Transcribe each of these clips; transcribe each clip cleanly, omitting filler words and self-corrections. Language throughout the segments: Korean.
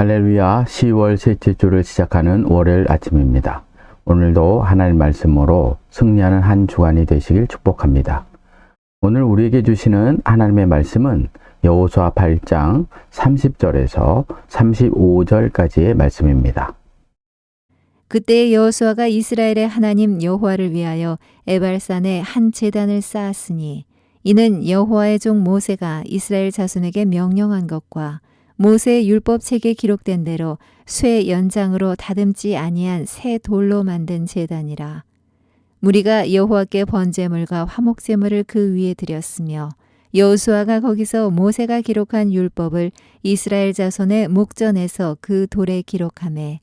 할렐루야, 10월 셋째 주를 시작하는 월요일 아침입니다. 오늘도 하나님 말씀으로 승리하는 한 주간이 되시길 축복합니다. 오늘 우리에게 주시는 하나님의 말씀은 여호수아 8장 30절에서 35절까지의 말씀입니다. 그때 여호수아가 이스라엘의 하나님 여호와를 위하여 에발산에 한 제단을 쌓았으니 이는 여호와의 종 모세가 이스라엘 자손에게 명령한 것과 모세의 율법책에 기록된 대로 쇠 연장으로 다듬지 아니한 새 돌로 만든 제단이라. 무리가 여호와께 번제물과 화목제물을 그 위에 드렸으며 여호수아가 거기서 모세가 기록한 율법을 이스라엘 자손의 목전에서 그 돌에 기록하매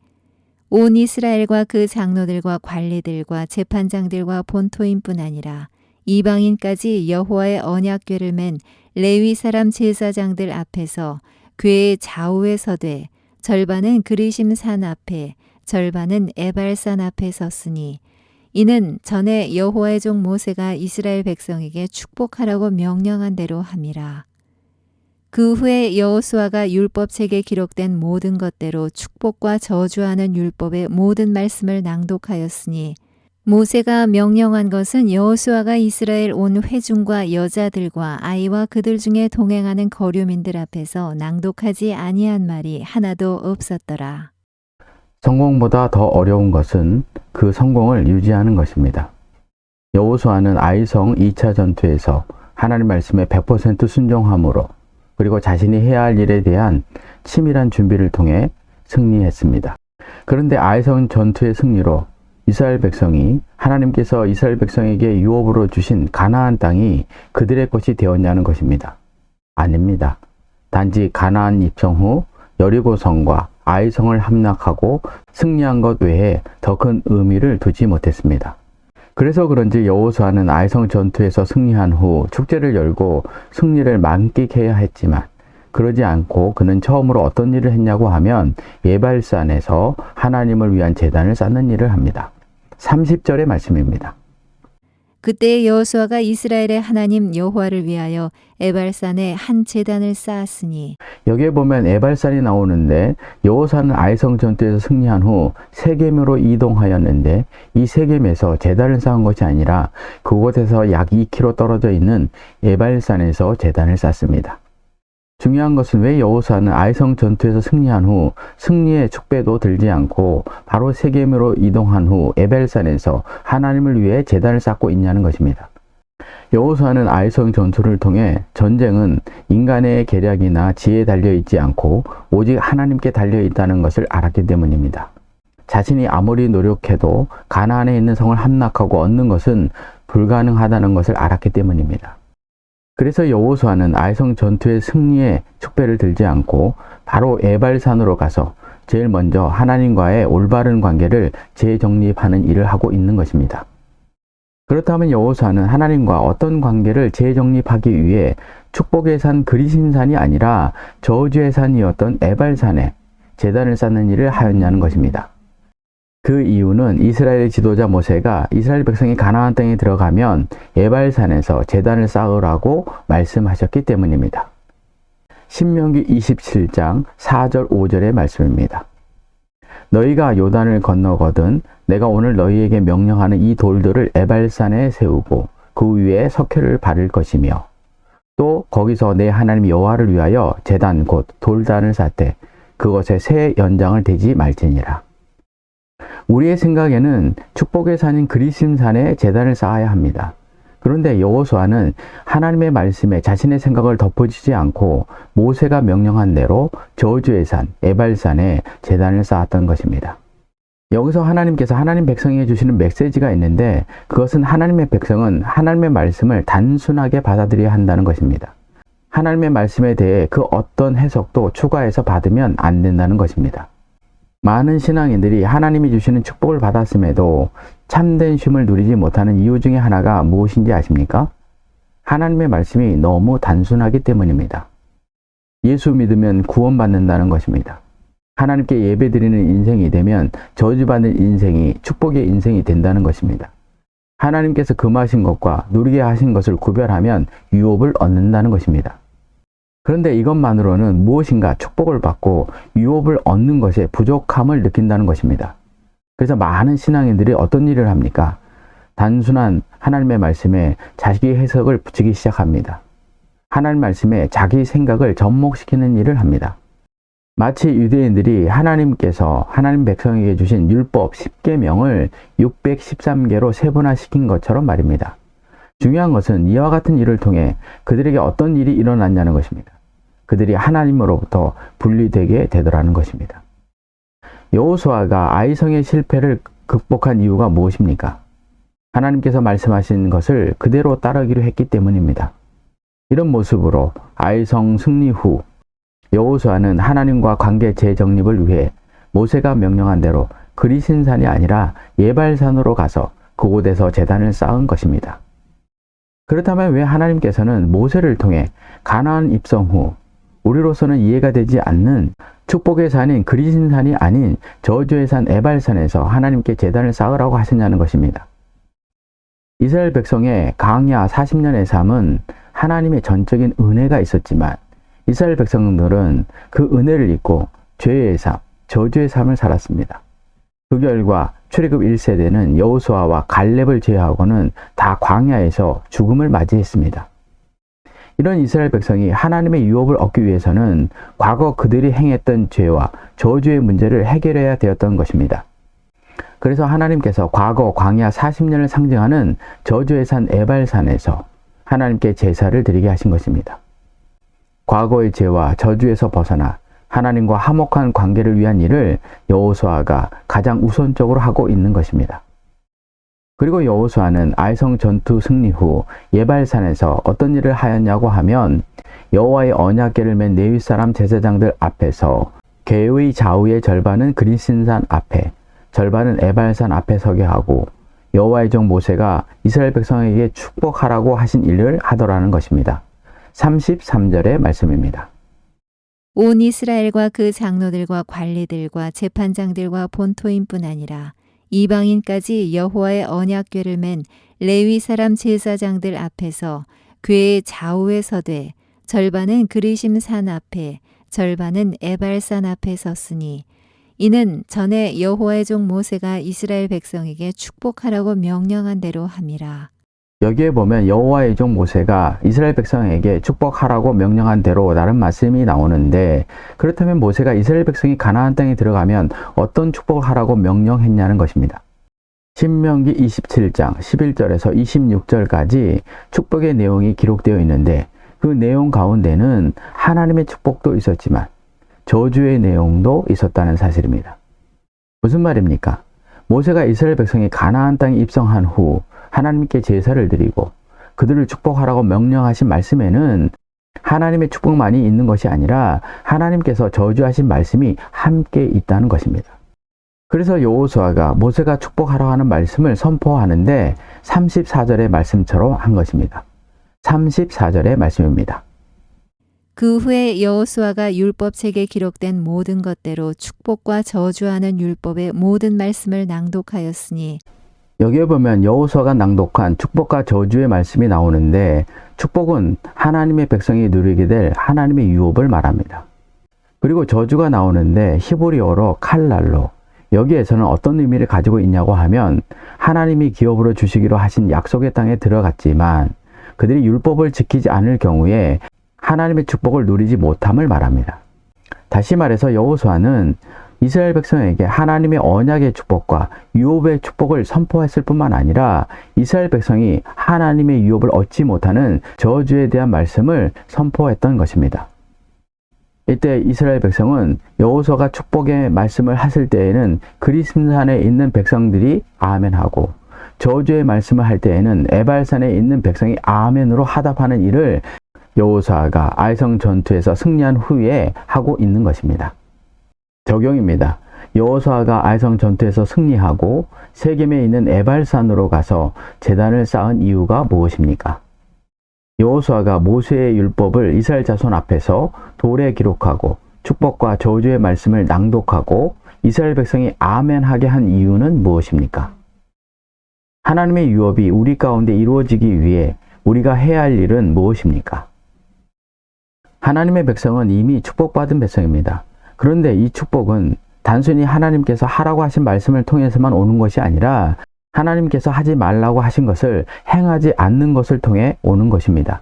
온 이스라엘과 그 장로들과 관리들과 재판장들과 본토인뿐 아니라 이방인까지 여호와의 언약궤를 맨 레위 사람 제사장들 앞에서 궤의 좌우에 서되 절반은 그리심 산 앞에 절반은 에발산 앞에 섰으니 이는 전에 여호와의 종 모세가 이스라엘 백성에게 축복하라고 명령한 대로 함이라. 그 후에 여호수아가 율법책에 기록된 모든 것대로 축복과 저주하는 율법의 모든 말씀을 낭독하였으니 모세가 명령한 것은 여호수아가 이스라엘 온 회중과 여자들과 아이와 그들 중에 동행하는 거류민들 앞에서 낭독하지 아니한 말이 하나도 없었더라. 성공보다 더 어려운 것은 그 성공을 유지하는 것입니다. 여호수아는 아이성 2차 전투에서 하나님 말씀에 100% 순종함으로 그리고 자신이 해야 할 일에 대한 치밀한 준비를 통해 승리했습니다. 그런데 아이성 전투의 승리로 이스라엘 백성이 하나님께서 이스라엘 백성에게 유업으로 주신 가나안 땅이 그들의 것이 되었냐는 것입니다. 아닙니다. 단지 가나안 입성 후 여리고성과 아이성을 함락하고 승리한 것 외에 더 큰 의미를 두지 못했습니다. 그래서 그런지 여호수아는 아이성 전투에서 승리한 후 축제를 열고 승리를 만끽해야 했지만 그러지 않고 그는 처음으로 어떤 일을 했냐고 하면 에발산에서 하나님을 위한 제단을 쌓는 일을 합니다. 30절의 말씀입니다. 그때 여호수아가 이스라엘의 하나님 여호와를 위하여 에발산에 한 제단을 쌓았으니 여기에 보면 에발산이 나오는데 여호수아는 아이성 전투에서 승리한 후 세겜으로 이동하였는데 이 세겜에서 제단을 쌓은 것이 아니라 그곳에서 약 2km 떨어져 있는 에발산에서 제단을 쌓습니다. 중요한 것은 왜 여호수아는 아이성 전투에서 승리한 후 승리의 축배도 들지 않고 바로 세겜으로 이동한 후 에벨산에서 하나님을 위해 제단을 쌓고 있냐는 것입니다. 여호수아는 아이성 전투를 통해 전쟁은 인간의 계략이나 지혜에 달려있지 않고 오직 하나님께 달려있다는 것을 알았기 때문입니다. 자신이 아무리 노력해도 가나안에 있는 성을 함락하고 얻는 것은 불가능하다는 것을 알았기 때문입니다. 그래서 여호수아는 아이성 전투의 승리의 축배를 들지 않고 바로 에발산으로 가서 제일 먼저 하나님과의 올바른 관계를 재정립하는 일을 하고 있는 것입니다. 그렇다면 여호수아는 하나님과 어떤 관계를 재정립하기 위해 축복의 산 그리심산이 아니라 저주의 산이었던 에발산에 제단을 쌓는 일을 하였냐는 것입니다. 그 이유는 이스라엘의 지도자 모세가 이스라엘 백성이 가나안 땅에 들어가면 에발산에서 제단을 쌓으라고 말씀하셨기 때문입니다. 신명기 27장 4절 5절의 말씀입니다. 너희가 요단을 건너거든 내가 오늘 너희에게 명령하는 이 돌들을 에발산에 세우고 그 위에 석회를 바를 것이며 또 거기서 내 하나님 여호와를 위하여 제단 곧 돌단을 쌓되 그것에 새 연장을 대지 말지니라. 우리의 생각에는 축복의 산인 그리심산에 제단을 쌓아야 합니다. 그런데 여호수아는 하나님의 말씀에 자신의 생각을 덧붙이지 않고 모세가 명령한 대로 저주의 산 에발산에 제단을 쌓았던 것입니다. 여기서 하나님께서 하나님 백성에게 주시는 메시지가 있는데 그것은 하나님의 백성은 하나님의 말씀을 단순하게 받아들여야 한다는 것입니다. 하나님의 말씀에 대해 그 어떤 해석도 추가해서 받으면 안 된다는 것입니다. 많은 신앙인들이 하나님이 주시는 축복을 받았음에도 참된 쉼을 누리지 못하는 이유 중에 하나가 무엇인지 아십니까? 하나님의 말씀이 너무 단순하기 때문입니다. 예수 믿으면 구원받는다는 것입니다. 하나님께 예배드리는 인생이 되면 저주받는 인생이 축복의 인생이 된다는 것입니다. 하나님께서 금하신 것과 누리게 하신 것을 구별하면 유업을 얻는다는 것입니다. 그런데 이것만으로는 무엇인가 축복을 받고 유업을 얻는 것에 부족함을 느낀다는 것입니다. 그래서 많은 신앙인들이 어떤 일을 합니까? 단순한 하나님의 말씀에 자기 해석을 붙이기 시작합니다. 하나님 말씀에 자기 생각을 접목시키는 일을 합니다. 마치 유대인들이 하나님께서 하나님 백성에게 주신 율법 10계명을 613개로 세분화시킨 것처럼 말입니다. 중요한 것은 이와 같은 일을 통해 그들에게 어떤 일이 일어났냐는 것입니다. 그들이 하나님으로부터 분리되게 되더라는 것입니다. 여호수아가 아이성의 실패를 극복한 이유가 무엇입니까? 하나님께서 말씀하신 것을 그대로 따르기로 했기 때문입니다. 이런 모습으로 아이성 승리 후 여호수아는 하나님과 관계 재정립을 위해 모세가 명령한 대로 그리신산이 아니라 예발산으로 가서 그곳에서 제단을 쌓은 것입니다. 그렇다면 왜 하나님께서는 모세를 통해 가나안 입성 후 우리로서는 이해가 되지 않는 축복의 산인 그리신산이 아닌 저주의 산 에발산에서 하나님께 제단을 쌓으라고 하셨냐는 것입니다. 이스라엘 백성의 광야 40년의 삶은 하나님의 전적인 은혜가 있었지만 이스라엘 백성들은 그 은혜를 잊고 죄의 삶, 저주의 삶을 살았습니다. 그 결과 출애굽 1세대는 여호수아와 갈렙을 제외하고는 다 광야에서 죽음을 맞이했습니다. 이런 이스라엘 백성이 하나님의 유업을 얻기 위해서는 과거 그들이 행했던 죄와 저주의 문제를 해결해야 되었던 것입니다. 그래서 하나님께서 과거 광야 40년을 상징하는 저주의 산 에발산에서 하나님께 제사를 드리게 하신 것입니다. 과거의 죄와 저주에서 벗어나 하나님과 화목한 관계를 위한 일을 여호수아가 가장 우선적으로 하고 있는 것입니다. 그리고 여호수아는 아이성 전투 승리 후 예발산에서 어떤 일을 하였냐고 하면 여호와의 언약궤를 맨 레위 사람 제사장들 앞에서 궤의 좌우의 절반은 그리신산 앞에, 절반은 에발산 앞에 서게 하고 여호와의 종 모세가 이스라엘 백성에게 축복하라고 하신 일을 하더라는 것입니다. 33절의 말씀입니다. 온 이스라엘과 그 장로들과 관리들과 재판장들과 본토인뿐 아니라 이방인까지 여호와의 언약궤를 맨 레위 사람 제사장들 앞에서 궤의 좌우에 서되 절반은 그리심 산 앞에 절반은 에발산 앞에 섰으니 이는 전에 여호와의 종 모세가 이스라엘 백성에게 축복하라고 명령한 대로 함이라. 여기에 보면 여호와의 종 모세가 이스라엘 백성에게 축복하라고 명령한 대로 라는 말씀이 나오는데, 그렇다면 모세가 이스라엘 백성이 가나안 땅에 들어가면 어떤 축복을 하라고 명령했냐는 것입니다. 신명기 27장 11절에서 26절까지 축복의 내용이 기록되어 있는데, 그 내용 가운데는 하나님의 축복도 있었지만 저주의 내용도 있었다는 사실입니다. 무슨 말입니까? 모세가 이스라엘 백성이 가나안 땅에 입성한 후 하나님께 제사를 드리고 그들을 축복하라고 명령하신 말씀에는 하나님의 축복만이 있는 것이 아니라 하나님께서 저주하신 말씀이 함께 있다는 것입니다. 그래서 여호수아가 모세가 축복하라고 하는 말씀을 선포하는데 34절의 말씀처럼 한 것입니다. 34절의 말씀입니다. 그 후에 여호수아가 율법책에 기록된 모든 것대로 축복과 저주하는 율법의 모든 말씀을 낭독하였으니, 여기에 보면 여호수아가 낭독한 축복과 저주의 말씀이 나오는데, 축복은 하나님의 백성이 누리게 될 하나님의 유업을 말합니다. 그리고 저주가 나오는데 히브리어로 칼날로, 여기에서는 어떤 의미를 가지고 있냐고 하면 하나님이 기업으로 주시기로 하신 약속의 땅에 들어갔지만 그들이 율법을 지키지 않을 경우에 하나님의 축복을 누리지 못함을 말합니다. 다시 말해서 여호수아는 이스라엘 백성에게 하나님의 언약의 축복과 유업의 축복을 선포했을 뿐만 아니라 이스라엘 백성이 하나님의 유업을 얻지 못하는 저주에 대한 말씀을 선포했던 것입니다. 이때 이스라엘 백성은 여호수아가 축복의 말씀을 하실 때에는 그리심산에 있는 백성들이 아멘하고, 저주의 말씀을 할 때에는 에발산에 있는 백성이 아멘으로 하답하는 일을 여호수아가 아이성 전투에서 승리한 후에 하고 있는 것입니다. 적용입니다. 여호수아가 아이성 전투에서 승리하고 세겜에 있는 에발산으로 가서 제단을 쌓은 이유가 무엇입니까? 여호수아가 모세의 율법을 이스라엘 자손 앞에서 돌에 기록하고 축복과 저주의 말씀을 낭독하고 이스라엘 백성이 아멘하게 한 이유는 무엇입니까? 하나님의 유업이 우리 가운데 이루어지기 위해 우리가 해야 할 일은 무엇입니까? 하나님의 백성은 이미 축복받은 백성입니다. 그런데 이 축복은 단순히 하나님께서 하라고 하신 말씀을 통해서만 오는 것이 아니라 하나님께서 하지 말라고 하신 것을 행하지 않는 것을 통해 오는 것입니다.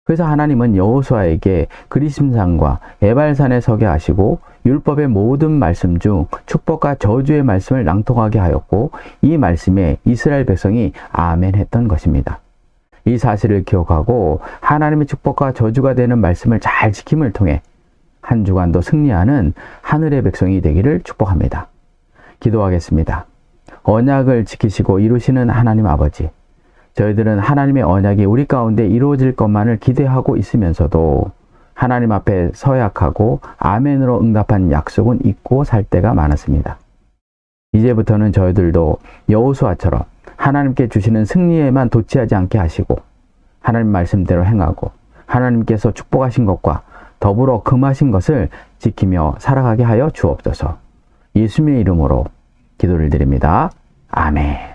그래서 하나님은 여호수아에게 그리심산과 에발산에 서게 하시고 율법의 모든 말씀 중 축복과 저주의 말씀을 낭독하게 하였고 이 말씀에 이스라엘 백성이 아멘 했던 것입니다. 이 사실을 기억하고 하나님의 축복과 저주가 되는 말씀을 잘 지킴을 통해 한 주간도 승리하는 하늘의 백성이 되기를 축복합니다. 기도하겠습니다. 언약을 지키시고 이루시는 하나님 아버지, 저희들은 하나님의 언약이 우리 가운데 이루어질 것만을 기대하고 있으면서도 하나님 앞에 서약하고 아멘으로 응답한 약속은 잊고 살 때가 많았습니다. 이제부터는 저희들도 여호수아처럼 하나님께 주시는 승리에만 도취하지 않게 하시고 하나님 말씀대로 행하고 하나님께서 축복하신 것과 더불어 금하신 것을 지키며 살아가게 하여 주옵소서. 예수님의 이름으로 기도를 드립니다. 아멘.